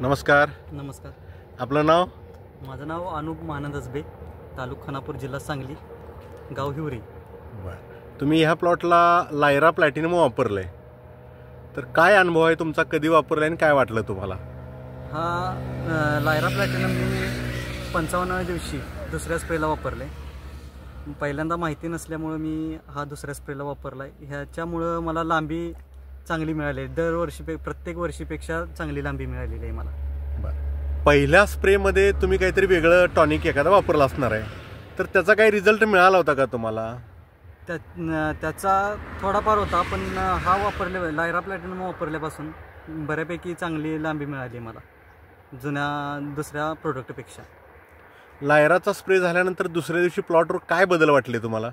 नमस्कार. नमस्कार. आपलं नाव? माझं नाव अनुप मानंद असबे, तालुका खानापूर, जिल्हा सांगली, गाव हिवरी. बरं, तुम्ही ह्या प्लॉटला लायरा प्लॅटिनम वापरलं आहे, तर काय अनुभव आहे तुमचा? कधी वापरला आणि काय वाटलं तुम्हाला? हा लायरा प्लॅटिनम मी 55व्या दिवशी दुसऱ्या स्प्रेला वापरले. पहिल्यांदा माहिती नसल्यामुळं मी हा दुसऱ्या स्प्रेला वापरला आहे. ह्याच्यामुळं मला लांबी चांगली मिळाली, प्रत्येक वर्षीपेक्षा चांगली लांबी मिळालेली आहे मला. बरं, पहिल्या स्प्रेमध्ये तुम्ही काहीतरी वेगळं टॉनिक एखादा वापरला असणार आहे, तर त्याचा काही रिझल्ट मिळाला होता का तुम्हाला? त्याचा थोडाफार होता, पण हा लायरा प्लॅटिनम वापरल्यापासून बऱ्यापैकी चांगली लांबी मिळाली मला दुसऱ्या प्रोडक्टपेक्षा. लायराचा स्प्रे झाल्यानंतर दुसऱ्या दिवशी प्लॉटवर काय बदल वाटले तुम्हाला?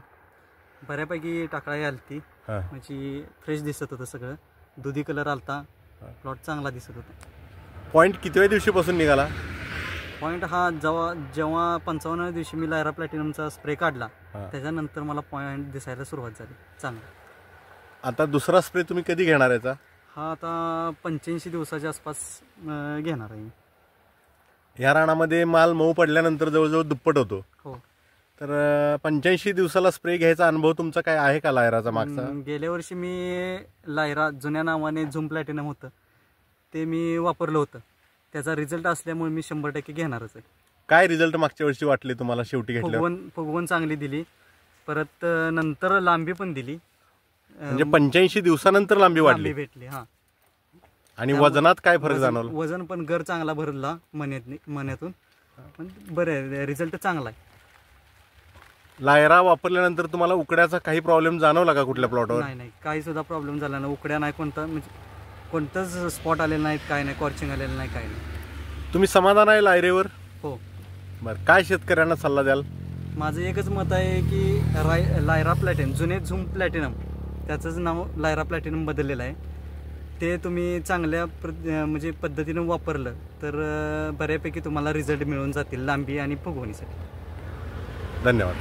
बऱ्यापैकी टाकळी आलती, म्हणजे फ्रेश दिसत होतं, सगळं दुधी कलर आलता, प्लॉट चांगला दिसत होता. पॉईंट कितव्या दिवशीपासून निघाला? पॉईंट हा जेव्हा 55व्या दिवशी मी लायरा प्लॅटिनमचा स्प्रे काढला, त्याच्यानंतर मला पॉईंट दिसायला सुरुवात झाली चांगला. आता दुसरा स्प्रे तुम्ही कधी घेणार याचा? हा आता 85 दिवसाच्या आसपास घेणार आहे. या रानामध्ये माल मऊ पडल्यानंतर जवळजवळ दुप्पट होतो. हो. तर 85 दिवसाला स्प्रे घ्यायचा अनुभव तुमचा काय आहे का लायराचा मागचा? गेल्या वर्षी मी लायरा, जुन्या नावाने झूम प्लॅटिनम होतं, ते मी वापरलं होतं. त्याचा रिझल्ट असल्यामुळे मी 100% घेणारच आहे. काय रिझल्ट मागच्या वर्षी वाटले तुम्हाला शेवटी घेतल्यावर? फुगवण चांगली दिली, परत नंतर लांबी पण दिली. म्हणजे 85 दिवसानंतर लांबी वाढली भेटली. हा. आणि वजनात काय फरक जाणवला? वजन पण गर चांगला भरला मण्यातून, पण बरं रिझल्ट चांगला आहे. लायरा वापरल्यानंतर तुम्हाला उकड्याचा काही प्रॉब्लेम जाणवला का कुठल्या प्लॉटवर? नाही, काही सुद्धा प्रॉब्लेम झाला नाही. उकड्या नाही, कोणतंच स्पॉट आलेलं नाही, काय नाही, कॉर्चिंग आलेलं नाही, काय नाही. तुम्ही समाधान आहे लायरेवर? हो. बरं, काय शेतकऱ्यांना सल्ला द्याल? माझं एकच मत आहे की लायरा प्लॅटिनम, जुने झूम प्लॅटिनम, त्याचंच नाव लायरा प्लॅटिनम बदललेलं आहे, ते तुम्ही चांगल्या म्हणजे पद्धतीनं वापरलं तर बऱ्यापैकी तुम्हाला रिझल्ट मिळून जातील लांबी आणि फुगवणीसाठी. धन्यवाद.